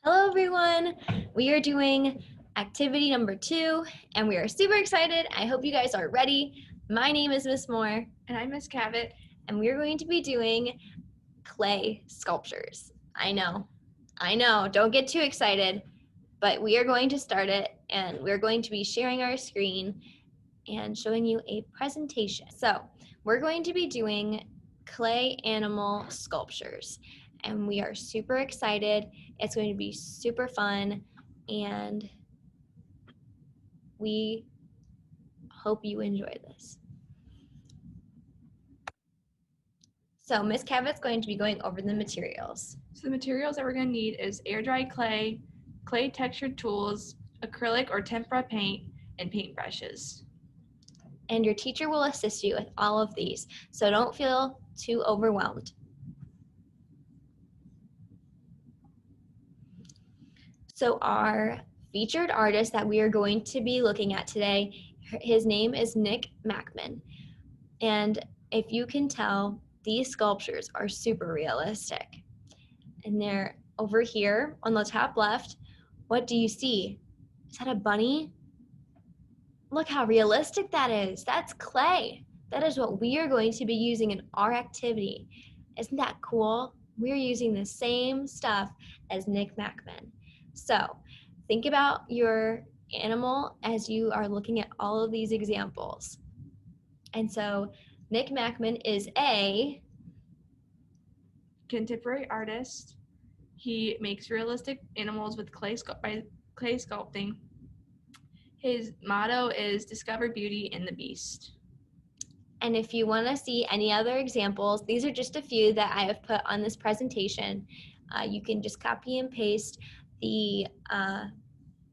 Hello everyone! We are doing activity number 2 and we are super excited. I hope you guys are ready. My name is Miss Moore. And I'm Miss Cavitt. And we're going to be doing clay sculptures. I know, don't get too excited, but we are going to start it and we're going to be sharing our screen and showing you a presentation. So we're going to be doing clay animal sculptures and we are super excited. It's going to be super fun and we hope you enjoy this. So Miss Cavitt's going to be going over the materials. So the materials that we're going to need is air dry clay, clay textured tools, acrylic or tempera paint, and paintbrushes. And your teacher will assist you with all of these, so don't feel too overwhelmed. So our featured artist that we are going to be looking at today, his name is Nick Mackman. And if you can tell, these sculptures are super realistic. And they're over here on the top left. What do you see? Is that a bunny? Look how realistic that is. That's clay. That is what we are going to be using in our activity. Isn't that cool? We're using the same stuff as Nick Mackman. So think about your animal as you are looking at all of these examples. And so Nick Mackman is a contemporary artist. He makes realistic animals with clay sculpting. His motto is Discover Beauty in the Beast. And if you want to see any other examples, these are just a few that I have put on this presentation. You can just copy and paste the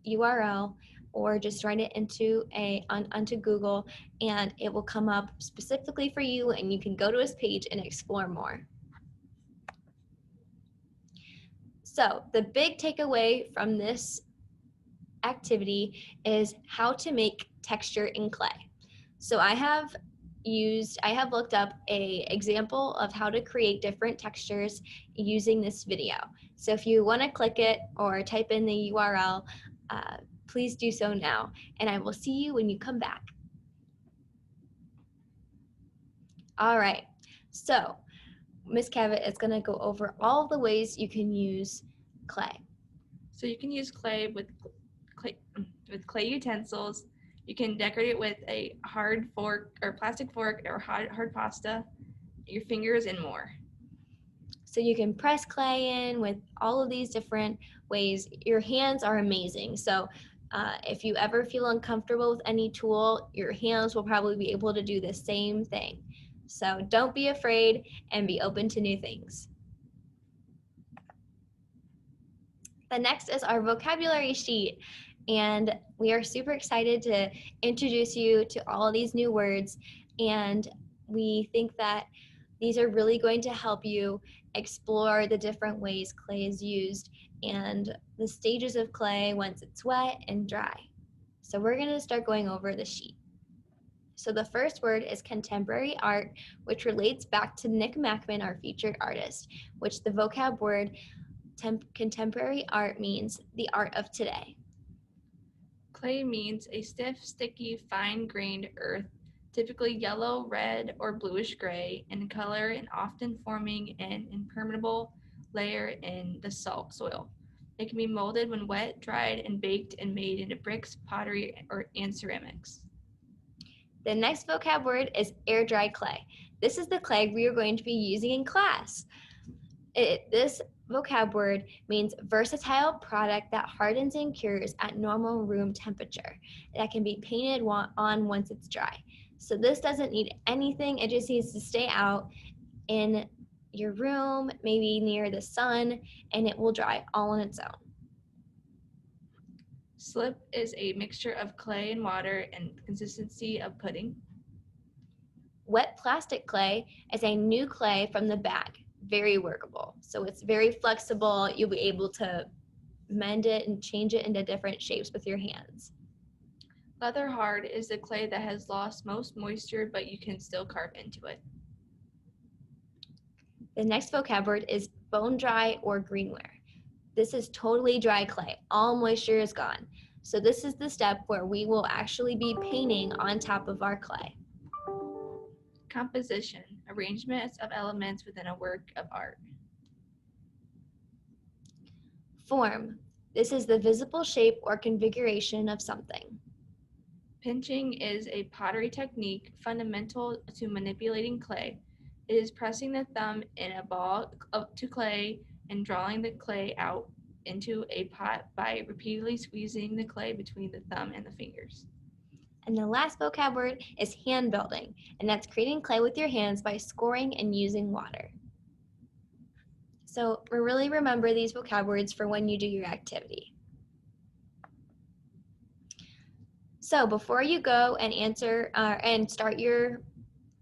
URL or just write it onto Google and it will come up specifically for you and you can go to his page and explore more. So the big takeaway from this activity is how to make texture in clay. So I have looked up an example of how to create different textures using this video. So if you want to click it or type in the URL, please do so now, and I will see you when you come back. All right, so Miss Cavitt is going to go over all the ways you can use clay. So you can use clay with clay utensils. You can decorate it with a hard fork or plastic fork or hard pasta, your fingers, and more. So you can press clay in with all of these different ways. Your hands are amazing. So if you ever feel uncomfortable with any tool, your hands will probably be able to do the same thing. So don't be afraid and be open to new things. The next is our vocabulary sheet. And we are super excited to introduce you to all of these new words. And we think that these are really going to help you explore the different ways clay is used and the stages of clay once it's wet and dry. So we're going to start going over the sheet. So the first word is contemporary art, which relates back to Nick Mackman, our featured artist, which the vocab word contemporary art means the art of today. Clay means a stiff, sticky, fine-grained earth, typically yellow, red, or bluish gray in color and often forming an impermeable layer in the soil. It can be molded when wet, dried, and baked and made into bricks, pottery, and ceramics. The next vocab word is air dry clay. This is the clay we are going to be using in class. This vocab word means versatile product that hardens and cures at normal room temperature that can be painted on once it's dry. So this doesn't need anything, it just needs to stay out in your room, maybe near the sun, and it will dry all on its own. Slip is a mixture of clay and water and the consistency of pudding. Wet plastic clay is a new clay from the bag. Very workable. So it's very flexible. You'll be able to mend it and change it into different shapes with your hands. Leather hard is the clay that has lost most moisture, but you can still carve into it. The next vocab word is bone dry or greenware. This is totally dry clay. All moisture is gone. So this is the step where we will actually be painting on top of our clay. Composition, arrangements of elements within a work of art. Form, this is the visible shape or configuration of something. Pinching is a pottery technique fundamental to manipulating clay. It is pressing the thumb in a ball up to clay and drawing the clay out into a pot by repeatedly squeezing the clay between the thumb and the fingers. And the last vocab word is hand building, and that's creating clay with your hands by scoring and using water. So really remember these vocab words for when you do your activity. So before you go and answer and start your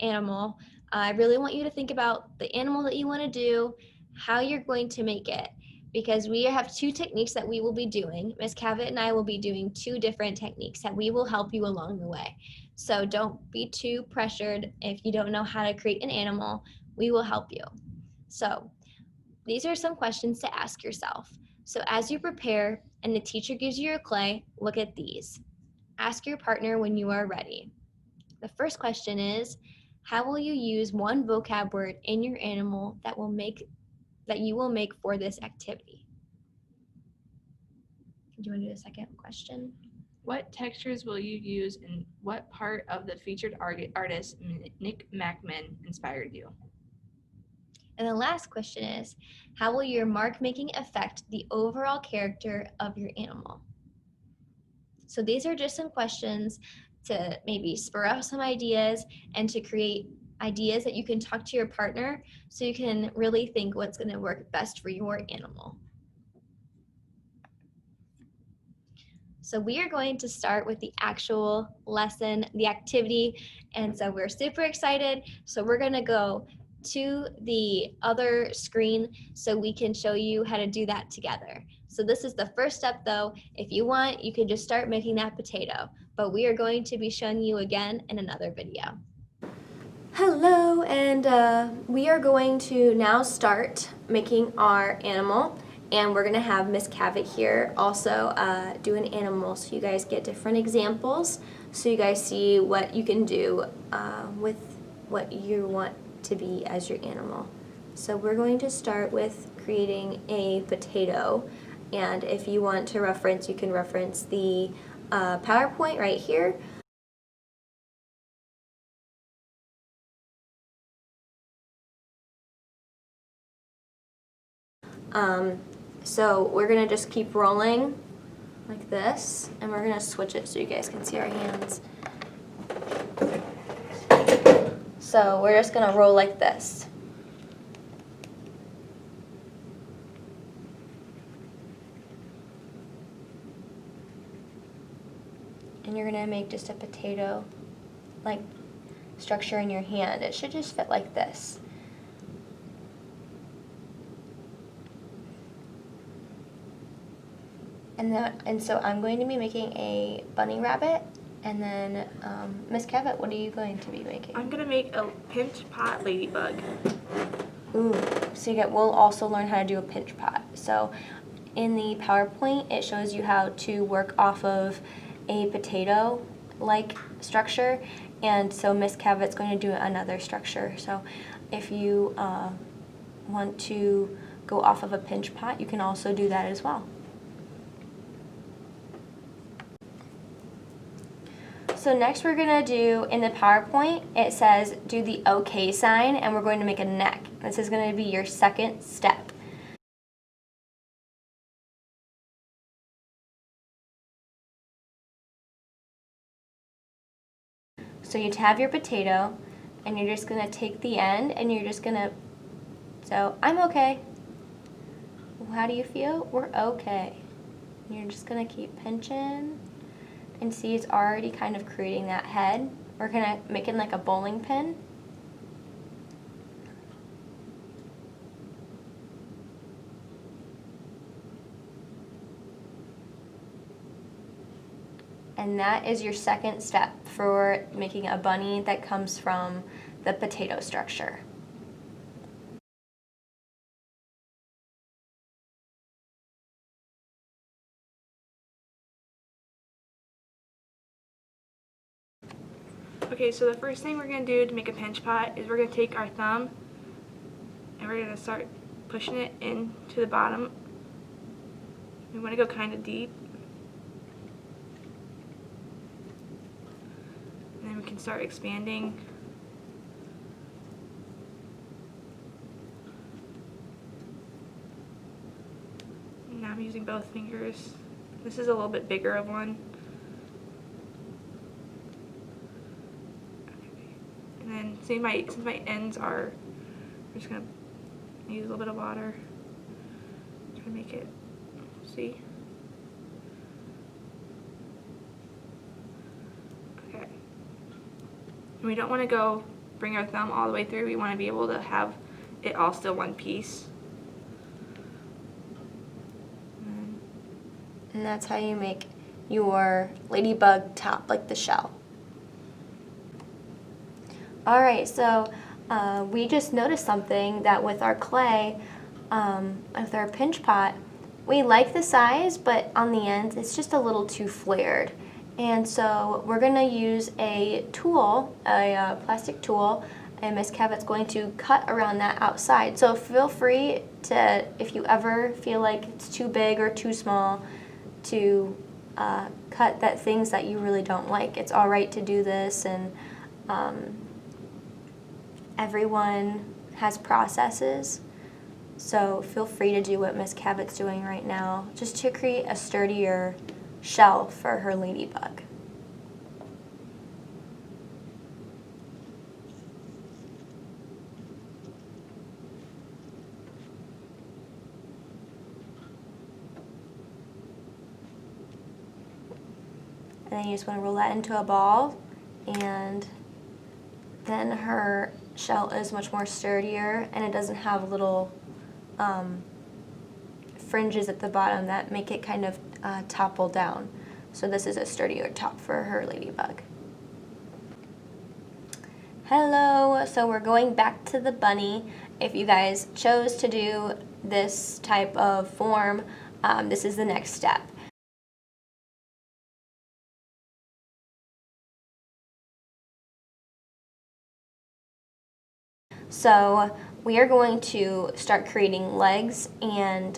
animal, I really want you to think about the animal that you want to do, how you're going to make it, because we have 2 techniques that we will be doing. Miss Cavitt and I will be doing 2 different techniques that we will help you along the way. So don't be too pressured if you don't know how to create an animal. We will help you. So these are some questions to ask yourself. So as you prepare and the teacher gives you your clay, look at these. Ask your partner when you are ready. The first question is, how will you use one vocab word in your animal that you will make for this activity? Do you want to do the second question? What textures will you use and what part of the featured artist Nick Mackman inspired you? And the last question is, how will your mark making affect the overall character of your animal? So these are just some questions to maybe spur up some ideas and to create ideas that you can talk to your partner so you can really think what's going to work best for your animal. So we are going to start with the actual lesson, the activity, and so we're super excited. So we're going to go to the other screen so we can show you how to do that together. So this is the first step though. If you want, you can just start making that potato, but we are going to be showing you again in another video. Hello, and we are going to now start making our animal, and we're going to have Miss Cavitt here also do an animal so you guys get different examples so you guys see what you can do with what you want to be as your animal. So we're going to start with creating a potato, and if you want to reference, you can reference the PowerPoint right here. So we're gonna just keep rolling like this, and we're gonna switch it so you guys can see our hands. So we're just gonna roll like this. And you're gonna make just a potato like structure in your hand. It should just fit like this. And so I'm going to be making a bunny rabbit, and then Miss Cavitt, what are you going to be making? I'm gonna make a pinch pot ladybug. Ooh, so we'll also learn how to do a pinch pot. So in the PowerPoint, it shows you how to work off of a potato-like structure, and so Miss Cavitt's going to do another structure. So if you want to go off of a pinch pot, you can also do that as well. So next we're going to do, in the PowerPoint, it says do the OK sign, and we're going to make a neck. This is going to be your second step. So you have your potato, and you're just going to take the end, and you're just going to, so I'm okay. How do you feel? We're okay. You're just going to keep pinching. And see, it's already kind of creating that head. We're gonna make it like a bowling pin. And that is your second step for making a bunny that comes from the potato structure. Okay, so the first thing we're going to do to make a pinch pot is we're going to take our thumb and we're going to start pushing it into the bottom. We want to go kind of deep. And then we can start expanding. Now I'm using both fingers. This is a little bit bigger of one. And then since my ends are, I'm just gonna use a little bit of water to make it, see? Okay. And we don't want to bring our thumb all the way through. We want to be able to have it all still one piece. And that's how you make your ladybug top, like the shell. All right, so we just noticed something that with our clay, with our pinch pot, we like the size, but on the ends, it's just a little too flared. And so we're gonna use a tool, a plastic tool, and Miss Cavitt's going to cut around that outside. So feel free to, if you ever feel like it's too big or too small, to cut that things that you really don't like. It's all right to do this, and everyone has processes, so feel free to do what Miss Cavitt's doing right now, just to create a sturdier shell for her ladybug. And then you just want to roll that into a ball, and then her shell is much more sturdier, and it doesn't have little fringes at the bottom that make it kind of topple down. So this is a sturdier top for her ladybug. Hello, so we're going back to the bunny. If you guys chose to do this type of form, this is the next step. So we are going to start creating legs and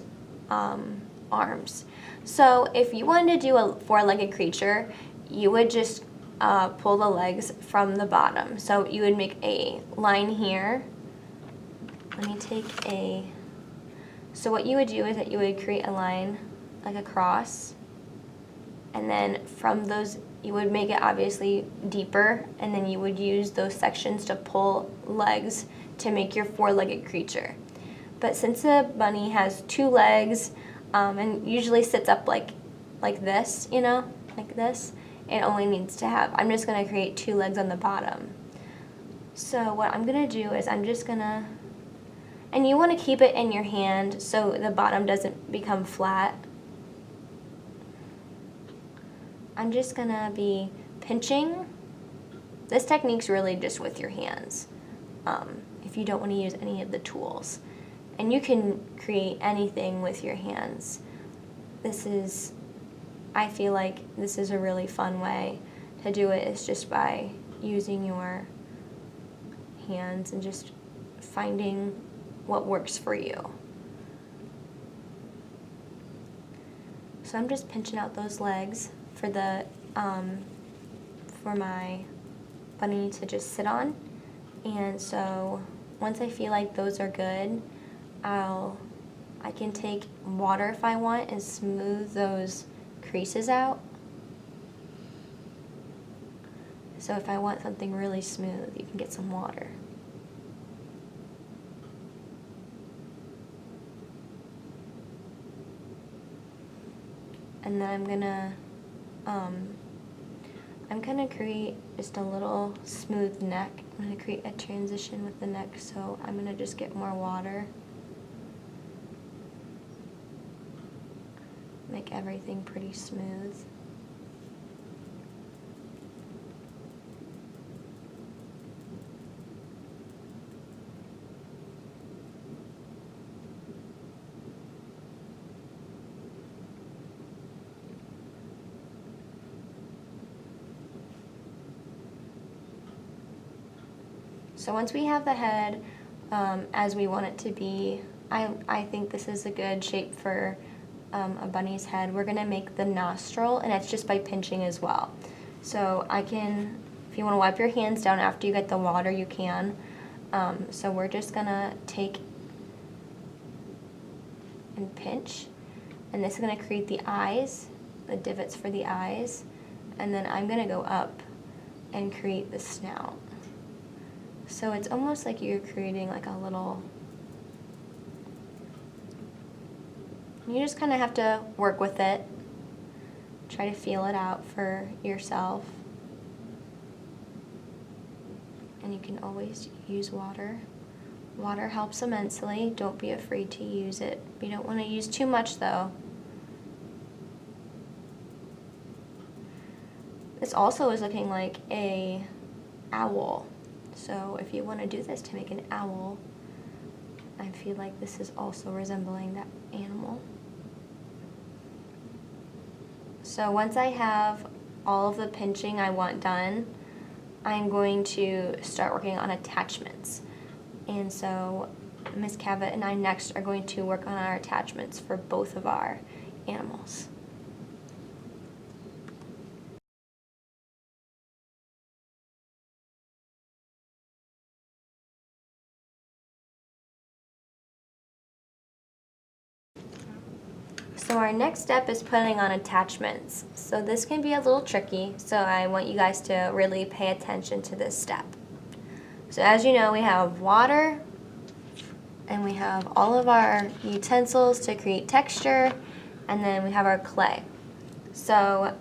arms. So if you wanted to do a four-legged creature, you would just pull the legs from the bottom. So you would make a line here. Let me take so what you would do is that you would create a line like a cross, and then from those you would make it obviously deeper, and then you would use those sections to pull legs to make your four-legged creature. But since the bunny has two legs and usually sits up like this, you know, like this, it only needs to have, I'm just gonna create two legs on the bottom. So what I'm gonna do is I'm just gonna, and you wanna keep it in your hand so the bottom doesn't become flat. I'm just gonna be pinching. This technique's really just with your hands, if you don't want to use any of the tools. And you can create anything with your hands. I feel like this is a really fun way to do it, is just by using your hands and just finding what works for you. So I'm just pinching out those legs for the for my bunny to just sit on. And so once I feel like those are good, I can take water if I want and smooth those creases out. So if I want something really smooth, you can get some water. And then I'm gonna create just a little smooth neck. I'm gonna create a transition with the neck, so I'm gonna just get more water. Make everything pretty smooth. So once we have the head as we want it to be, I think this is a good shape for a bunny's head. We're gonna make the nostril, and it's just by pinching as well. So if you wanna wipe your hands down after you get the water, you can. So we're just gonna take and pinch, and this is gonna create the eyes, the divots for the eyes, and then I'm gonna go up and create the snout. So it's almost like you're creating like a little, you just kind of have to work with it, try to feel it out for yourself. And you can always use water. Water helps immensely. Don't be afraid to use it. You don't want to use too much though. This also is looking like a owl. So if you want to do this to make an owl, I feel like this is also resembling that animal. So once I have all of the pinching I want done, I'm going to start working on attachments. And so Miss Cavitt and I next are going to work on our attachments for both of our animals. So our next step is putting on attachments. So this can be a little tricky, so I want you guys to really pay attention to this step. So as you know, we have water, and we have all of our utensils to create texture, and then we have our clay. So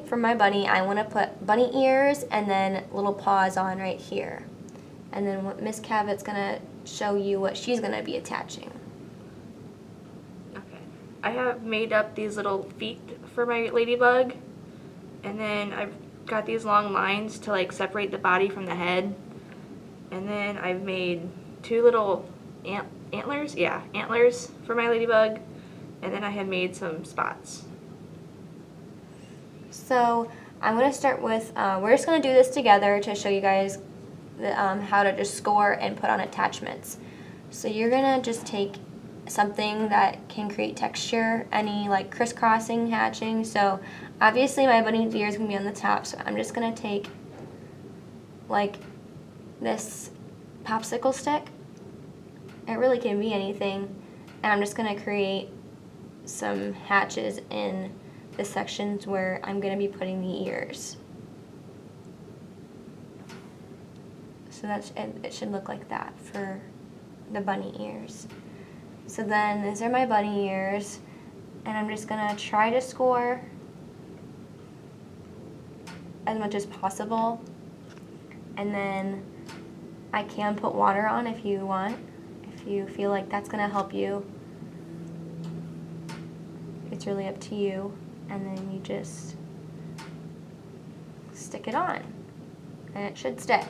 for my bunny, I want to put bunny ears and then little paws on right here. And then what Miss Cavitt's gonna show you what she's gonna be attaching. I have made up these little feet for my ladybug, and then I've got these long lines to like separate the body from the head, and then I've made two little antlers for my ladybug, and then I have made some spots. So I'm going to start with, we're just going to do this together to show you guys how to just score and put on attachments. So you're going to just take something that can create texture, any like crisscrossing hatching. So obviously my bunny's ear is going to be on the top, so I'm just going to take like this popsicle stick. It really can be anything, and I'm just going to create some hatches in the sections where I'm going to be putting the ears. So it should look like that for the bunny ears. So then these are my bunny ears, and I'm just gonna try to score as much as possible. And then I can put water on if you want, if you feel like that's gonna help you. It's really up to you. And then you just stick it on, and it should stick.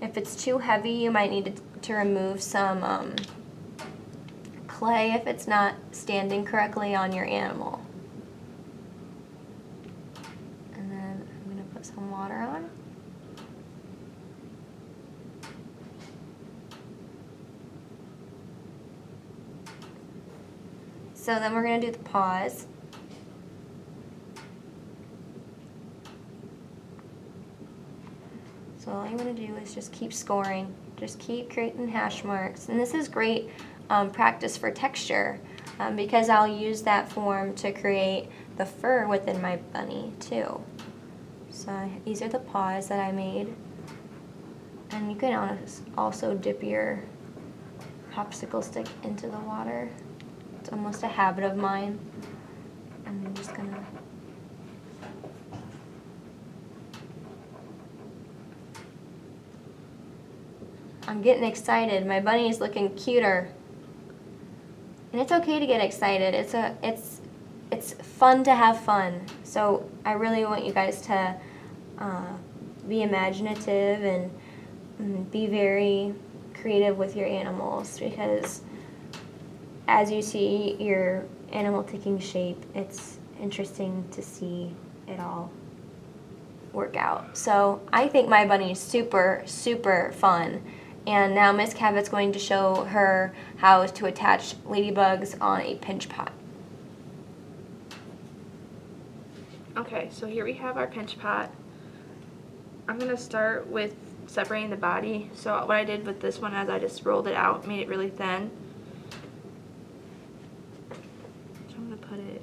If it's too heavy, you might need to remove some clay if it's not standing correctly on your animal. And then I'm going to put some water on. So then we're going to do the paws. So all you want to do is just keep scoring, just keep creating hash marks. And this is great practice for texture because I'll use that form to create the fur within my bunny too. So these are the paws that I made. And you can also dip your popsicle stick into the water. It's almost a habit of mine. And I'm just gonna I'm getting excited. My bunny is looking cuter. And it's okay to get excited. It's fun to have fun. So I really want you guys to be imaginative and be very creative with your animals, because as you see your animal taking shape, it's interesting to see it all. work out. So I think my bunny is super, super fun. And now Miss Cavitt's going to show her how to attach ladybugs on a pinch pot. Okay, so here we have our pinch pot. I'm going to start with separating the body. So what I did with this one is I just rolled it out, made it really thin. So I'm going to put it...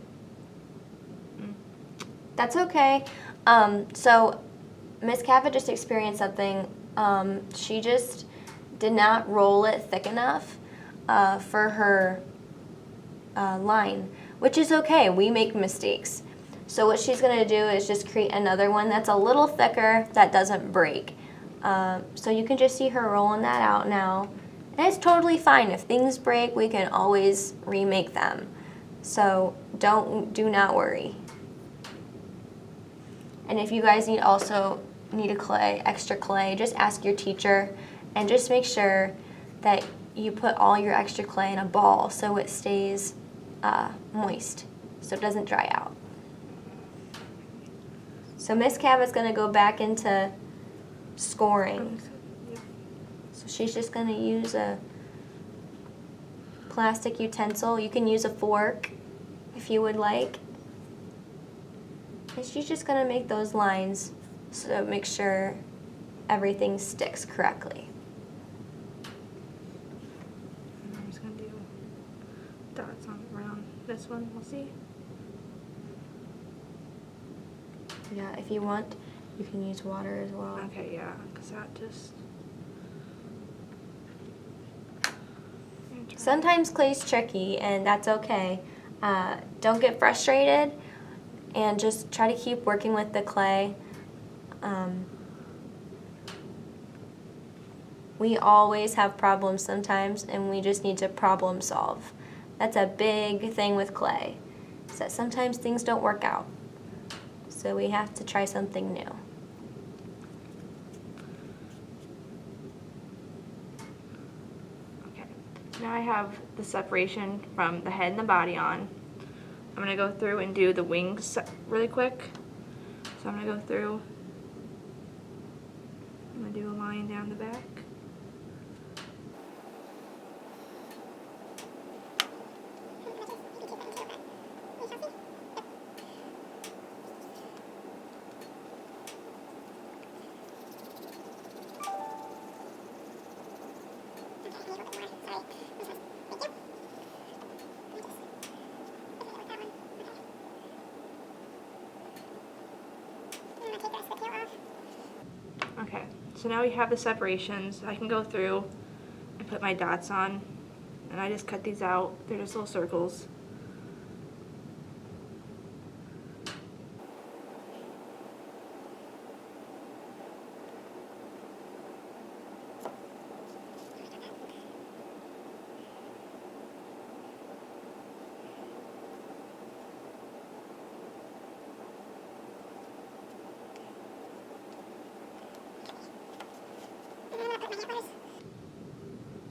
That's okay. So Miss Cavitt just experienced something. She just did not roll it thick enough for her line, which is okay. We make mistakes. So what she's going to do is just create another one that's a little thicker that doesn't break. So you can just see her rolling that out now. And it's totally fine. If things break, we can always remake them. So do not worry. And if you guys need extra clay, just ask your teacher and just make sure that you put all your extra clay in a ball so it stays moist, so it doesn't dry out. So Miss Cavitt's going to go back into scoring. So she's just going to use a plastic utensil. You can use a fork if you would like. And she's just going to make those lines so make sure everything sticks correctly. I'm just going to do dots on around this one. We'll see. Yeah, if you want, you can use water as well. Okay, yeah, because that just... Sometimes clay's tricky, and that's okay. Don't get frustrated, and just try to keep working with the clay. We always have problems sometimes, and we just need to problem solve. That's a big thing with clay, is that sometimes things don't work out. So we have to try something new. Okay, now I have the separation from the head and the body on. I'm going to go through and do the wings really quick. So I'm going to go through, I'm going to do a line down the back. Okay, so now we have the separations. I can go through and put my dots on, and I just cut these out. They're just little circles.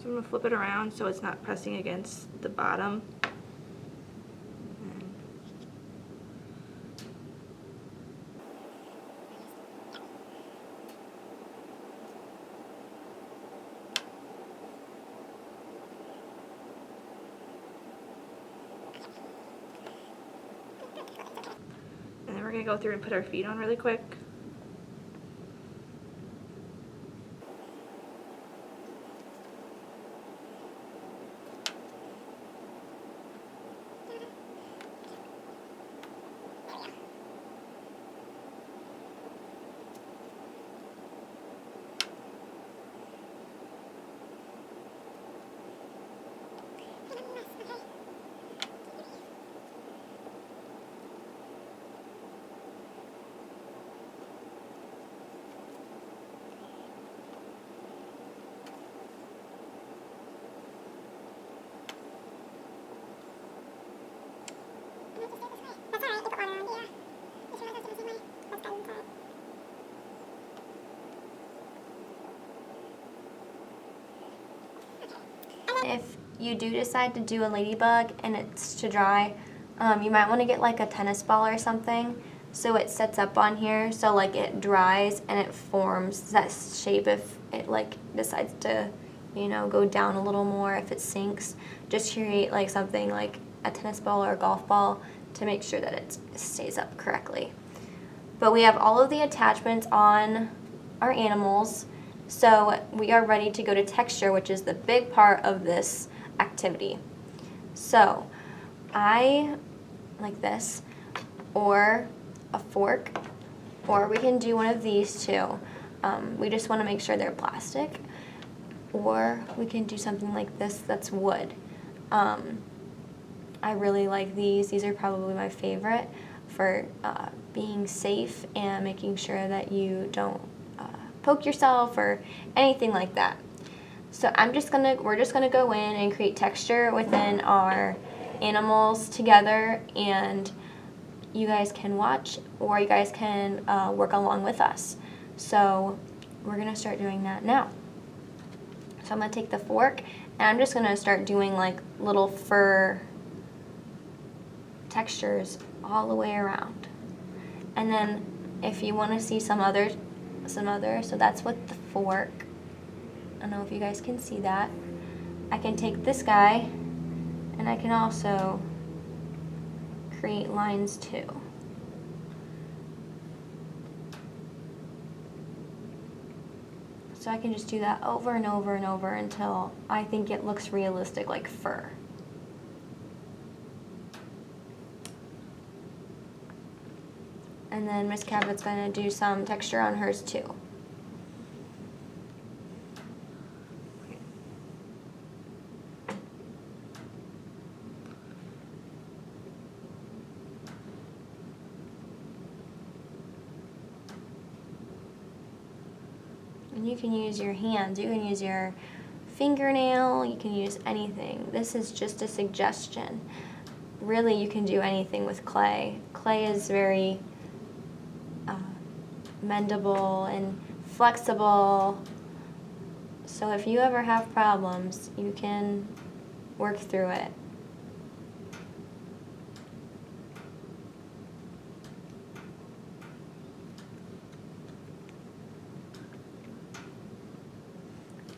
So I'm going to flip it around so it's not pressing against the bottom. And then we're going to go through and put our feet on really quick. If you do decide to do a ladybug and it's to dry, you might want to get like a tennis ball or something so it sets up on here, so like it dries and it forms that shape if it like decides to, you know, go down a little more, if it sinks. Just create like something like a tennis ball or a golf ball to make sure that it stays up correctly. But we have all of the attachments on our animals, so we are ready to go to texture, which is the big part of this activity. So I like this, or a fork, or we can do one of these two. We just want to make sure they're plastic, or we can do something like this that's wood. I really like these. These are probably my favorite for being safe and making sure that you don't poke yourself or anything like that. So we're just gonna go in and create texture within our animals together, and you guys can watch or you guys can work along with us. So we're gonna start doing that now. So I'm gonna take the fork and I'm just gonna start doing like little fur textures all the way around. And then if you want to see some other, so that's with the fork. I don't know if you guys can see that. I can take this guy and I can also create lines too. So I can just do that over and over and over until I think it looks realistic like fur. And then Miss Cavitt's going to do some texture on hers too. And you can use your hands, you can use your fingernail, you can use anything. This is just a suggestion. Really, you can do anything with clay. Clay is very mendable and flexible. So if you ever have problems, you can work through it.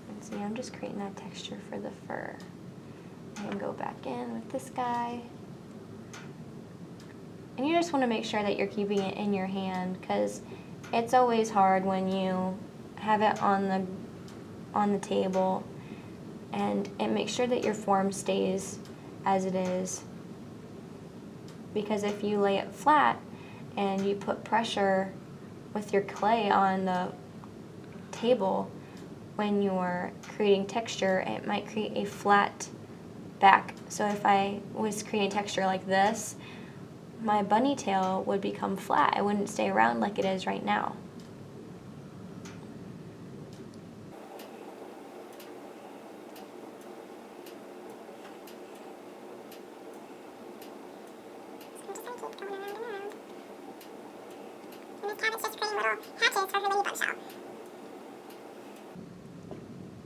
And see, I'm just creating that texture for the fur. I can go back in with this guy. And you just want to make sure that you're keeping it in your hand, because it's always hard when you have it on the table, and make sure that your form stays as it is, because if you lay it flat and you put pressure with your clay on the table when you're creating texture, it might create a flat back. So if I was creating texture like this, my bunny tail would become flat. It wouldn't stay around like it is right now.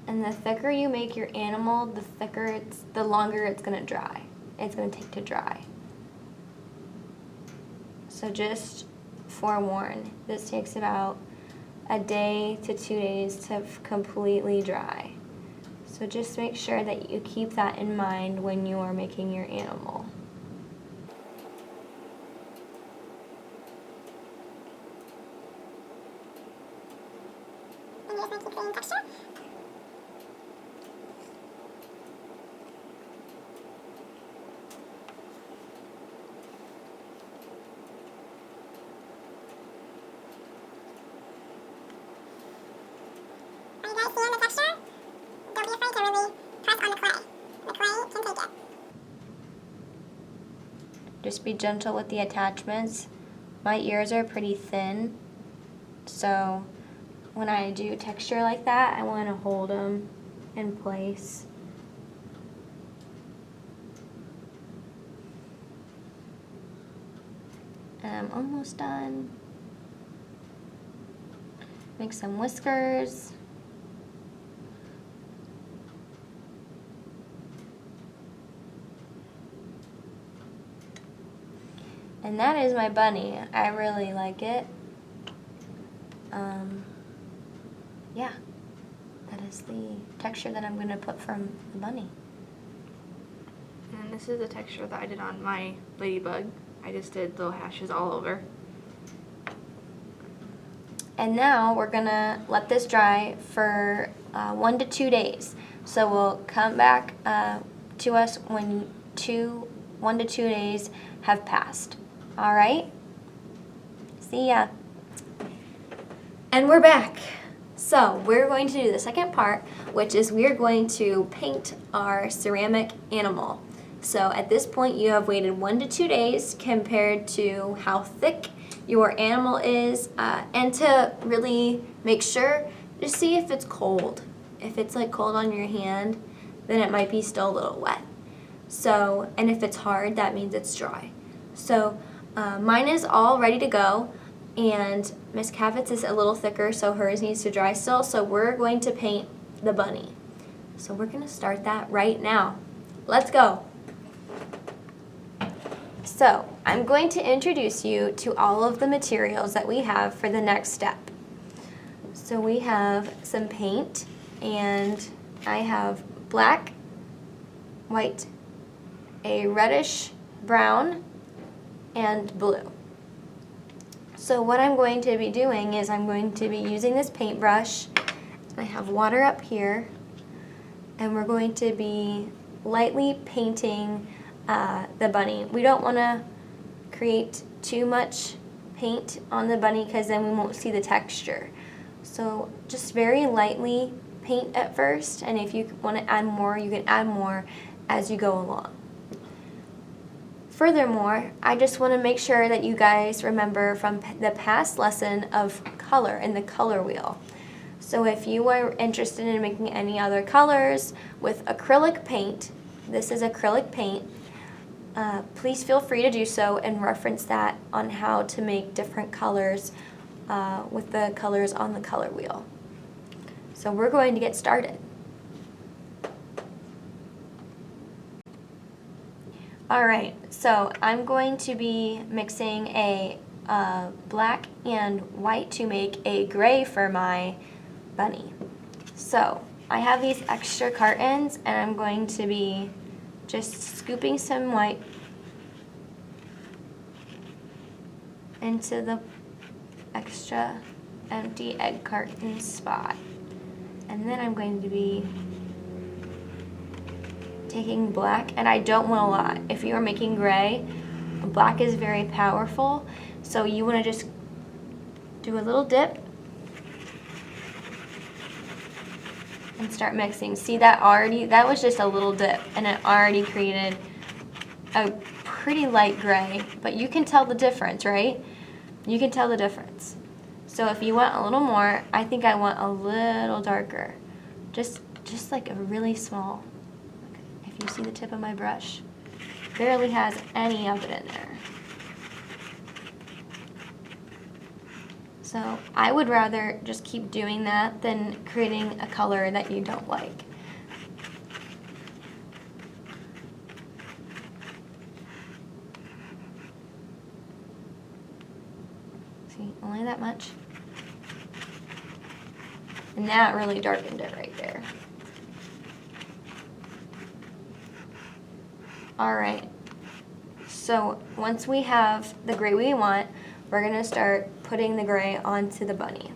And the thicker you make your animal, the longer it's gonna dry. It's gonna take to dry. So just forewarn, this takes about a day to 2 days to completely dry. So just make sure that you keep that in mind when you are making your animal. And you just want to keep creating texture. Are you guys seeing the texture? Don't be afraid to really press on the clay. The clay can take it. Just be gentle with the attachments. My ears are pretty thin, so when I do texture like that, I want to hold them in place. And I'm almost done. Make some whiskers. And that is my bunny. I really like it. Yeah, that is the texture that I'm going to put from the bunny. And this is the texture that I did on my ladybug. I just did little hashes all over. And now we're going to let this dry for 1 to 2 days. So we'll come back to us when 1 to 2 days have passed. All right? See ya. And we're back. So we're going to do the second part, which is we're going to paint our ceramic animal. So at this point you have waited 1 to 2 days compared to how thick your animal is, and to really make sure, just see if it's cold. If it's like cold on your hand, then it might be still a little wet. So, and if it's hard, that means it's dry. So mine is all ready to go, and Miss Cavitt's is a little thicker, so hers needs to dry still. So we're going to paint the bunny. So we're going to start that right now. Let's go. So I'm going to introduce you to all of the materials that we have for the next step. So we have some paint, and I have black, white, a reddish brown, and blue. So what I'm going to be doing is I'm going to be using this paintbrush. I have water up here, and we're going to be lightly painting the bunny. We don't want to create too much paint on the bunny because then we won't see the texture. So just very lightly paint at first, and if you want to add more, you can add more as you go along. Furthermore, I just want to make sure that you guys remember from the past lesson of color and the color wheel. So if you are interested in making any other colors with acrylic paint, this is acrylic paint, please feel free to do so and reference that on how to make different colors with the colors on the color wheel. So we're going to get started. Alright, so I'm going to be mixing a black and white to make a gray for my bunny. So I have these extra cartons, and I'm going to be just scooping some white into the extra empty egg carton spot. And then I'm going to be taking black, and I don't want a lot. If you are making gray, black is very powerful, so you want to just do a little dip and start mixing. See, that was just a little dip, and it already created a pretty light gray, but you can tell the difference, right? You can tell the difference. So if you want a little more, I think I want a little darker. Just like a really small. If you see the tip of my brush, barely has any of it in there. So I would rather just keep doing that than creating a color that you don't like. See, only that much. And that really darkened it right there. Alright, so once we have the gray we want, we're going to start putting the gray onto the bunny.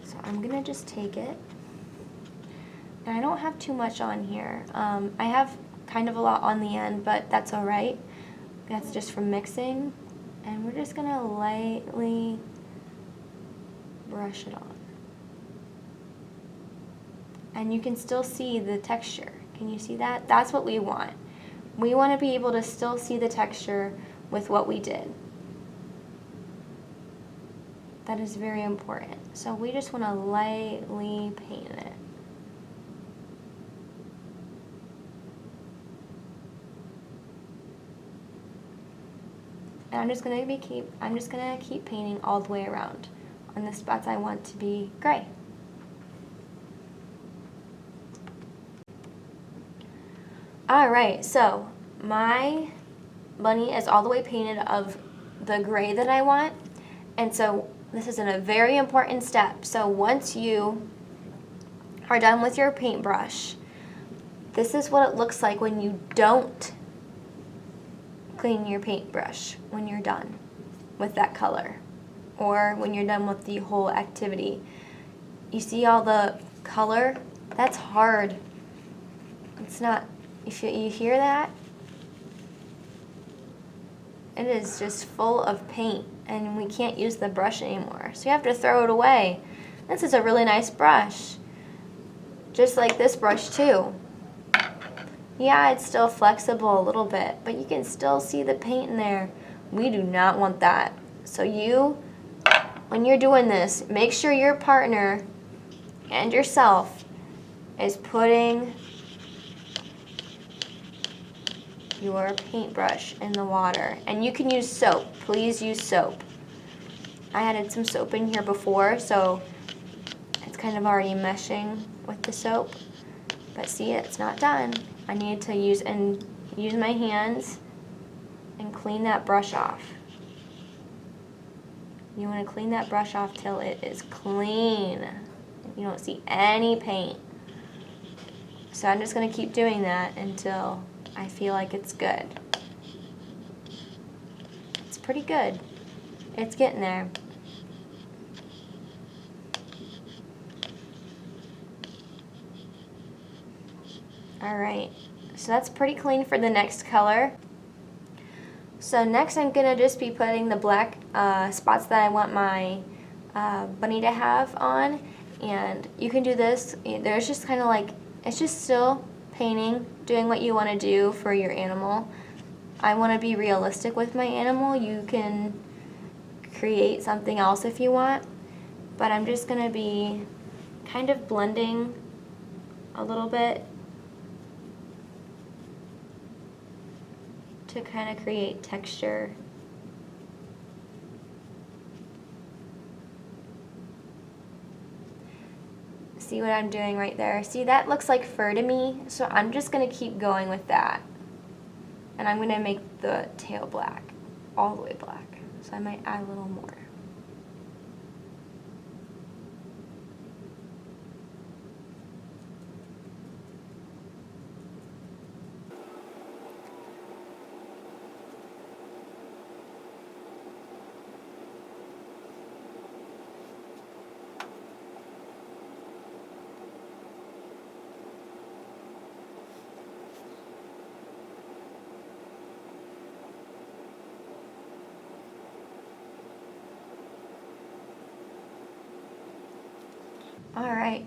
So I'm going to just take it, and I don't have too much on here. I have kind of a lot on the end, but that's alright. That's just from mixing, and we're just going to lightly brush it on. And you can still see the texture. Can you see that? That's what we want. We want to be able to still see the texture with what we did. That is very important. So we just want to lightly paint it. And I'm just gonna keep painting all the way around on the spots I want to be gray. Alright, so my bunny is all the way painted of the gray that I want. And so this is a very important step. So once you are done with your paintbrush, this is what it looks like when you don't clean your paintbrush when you're done with that color, or when you're done with the whole activity. You see all the color? That's hard. It's not, if you hear that? It is just full of paint, and we can't use the brush anymore. So you have to throw it away. This is a really nice brush. Just like this brush too. Yeah, it's still flexible a little bit, but you can still see the paint in there. We do not want that. So when you're doing this, make sure your partner and yourself is putting your paintbrush in the water. And you can use soap. Please use soap. I added some soap in here before, so it's kind of already meshing with the soap. But see, it's not done. I need to use my hands and clean that brush off. You want to clean that brush off till it is clean. You don't see any paint. So I'm just going to keep doing that until I feel like it's good. It's pretty good. It's getting there. Alright, so that's pretty clean for the next color. So next I'm going to just be putting the black spots that I want my bunny to have on. And you can do this, there's just kind of like, it's just still painting, doing what you want to do for your animal. I want to be realistic with my animal. You can create something else if you want, but I'm just going to be kind of blending a little bit to kind of create texture. See what I'm doing right there? See, that looks like fur to me, so I'm just going to keep going with that. And I'm going to make the tail black, all the way black. So I might add a little more. Alright,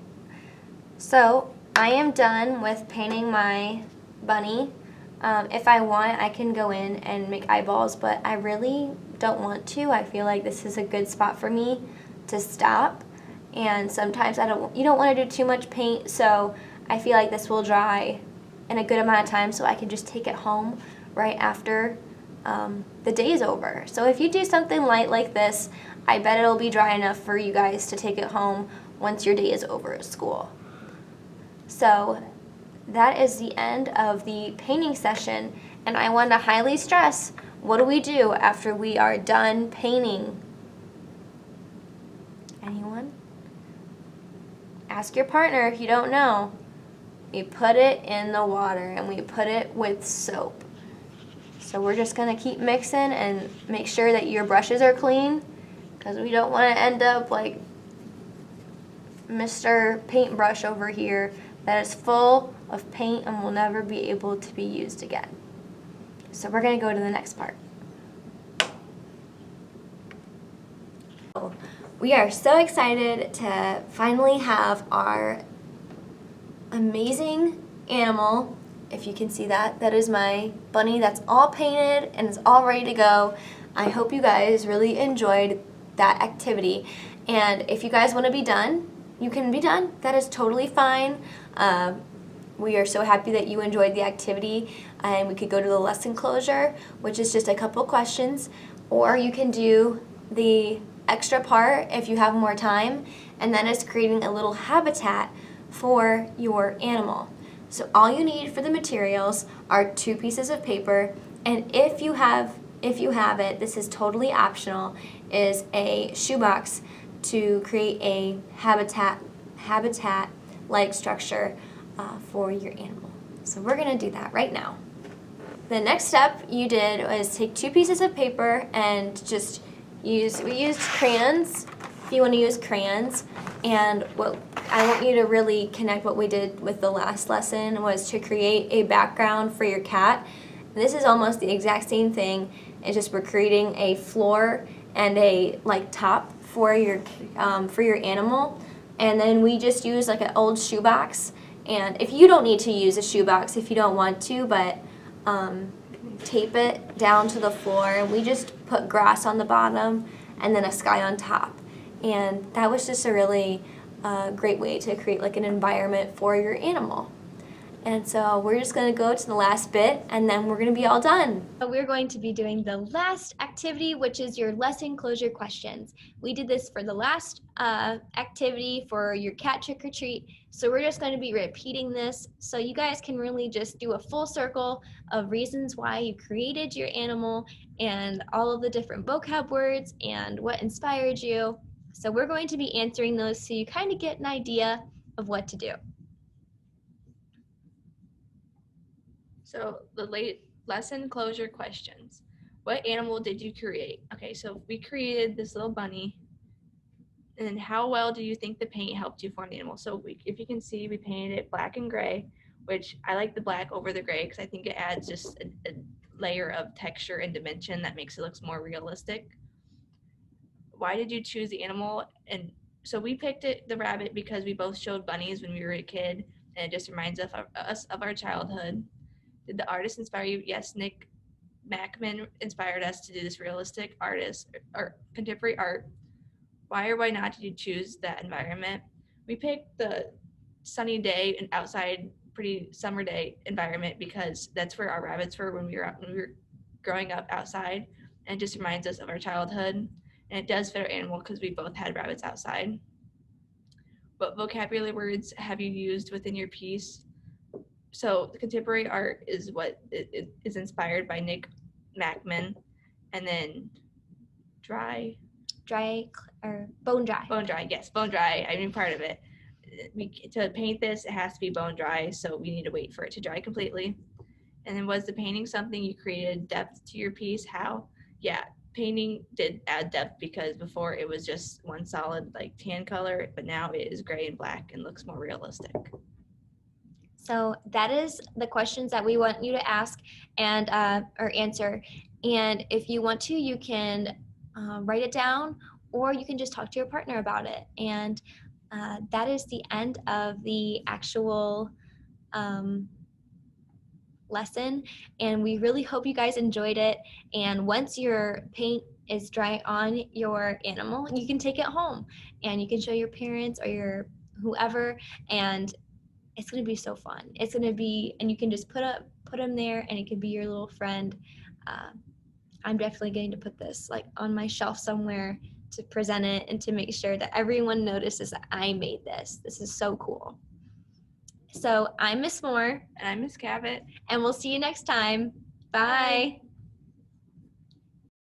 so I am done with painting my bunny. If I want, I can go in and make eyeballs, but I really don't want to. I feel like this is a good spot for me to stop. And sometimes you don't want to do too much paint, so I feel like this will dry in a good amount of time so I can just take it home right after the day is over. So if you do something light like this, I bet it'll be dry enough for you guys to take it home once your day is over at school. So that is the end of the painting session, and I want to highly stress, what do we do after we are done painting? Anyone? Ask your partner if you don't know. We put it in the water, and we put it with soap. So we're just going to keep mixing and make sure that your brushes are clean, because we don't want to end up like Mr. Paintbrush over here that is full of paint and will never be able to be used again. So we're going to go to the next part. We are so excited to finally have our amazing animal. If you can see that, that is my bunny that's all painted and is all ready to go. I hope you guys really enjoyed that activity. And if you guys want to be done, you can be done. That is totally fine. We are so happy that you enjoyed the activity, and we could go to the lesson closure, which is just a couple questions, or you can do the extra part if you have more time, and then it's creating a little habitat for your animal. So all you need for the materials are 2 pieces of paper, and if you have it, this is totally optional, is a shoebox to create a habitat-like structure for your animal. So we're gonna do that right now. The next step you did was take 2 pieces of paper and just we used crayons, if you want to use crayons, and what I want you to really connect what we did with the last lesson was to create a background for your cat. And this is almost the exact same thing, it's just we're creating a floor and a top for your animal, and then we just use like an old shoebox. And if you don't need to use a shoebox if you don't want to, but tape it down to the floor. We just put grass on the bottom and then a sky on top. And that was just a really great way to create like an environment for your animal. And so we're just going to go to the last bit and then we're going to be all done. We're going to be doing the last activity, which is your lesson closure questions. We did this for the last activity for your cat trick or treat. So we're just going to be repeating this so you guys can really just do a full circle of reasons why you created your animal and all of the different vocab words and what inspired you. So we're going to be answering those so you kind of get an idea of what to do. So the lesson closure questions. What animal did you create? Okay, so we created this little bunny. And how well do you think the paint helped you form the animal? So if you can see, we painted it black and gray, which I like the black over the gray because I think it adds just a layer of texture and dimension that makes it look more realistic. Why did you choose the animal? And so we picked the rabbit because we both showed bunnies when we were a kid, and it just reminds us of our childhood. Did the artist inspire you? Yes, Nick Mackman inspired us to do this realistic artist or contemporary art. Why or why not did you choose that environment? We picked the sunny day and outside, pretty summer day environment because that's where our rabbits were when we were growing up outside, and it just reminds us of our childhood. And it does fit our animal because we both had rabbits outside. What vocabulary words have you used within your piece? So the contemporary art is what it is inspired by Nick Mackman, and then bone dry. Bone dry, yes, bone dry. I mean, part of it. To paint this, it has to be bone dry, so we need to wait for it to dry completely. And then was the painting something you created depth to your piece? How? Yeah, painting did add depth because before it was just one solid tan color, but now it is gray and black and looks more realistic. So that is the questions that we want you to ask and or answer. And if you want to, you can write it down, or you can just talk to your partner about it. And that is the end of the actual lesson. And we really hope you guys enjoyed it. And once your paint is dry on your animal, you can take it home and you can show your parents or your whoever, and it's going to be so fun. It's going to be, and you can just put them there and it could be your little friend. I'm definitely going to put this on my shelf somewhere to present it and to make sure that everyone notices that I made this. This is so cool. So I'm Miss Morr. And I'm Miss Cavitt. And we'll see you next time. Bye.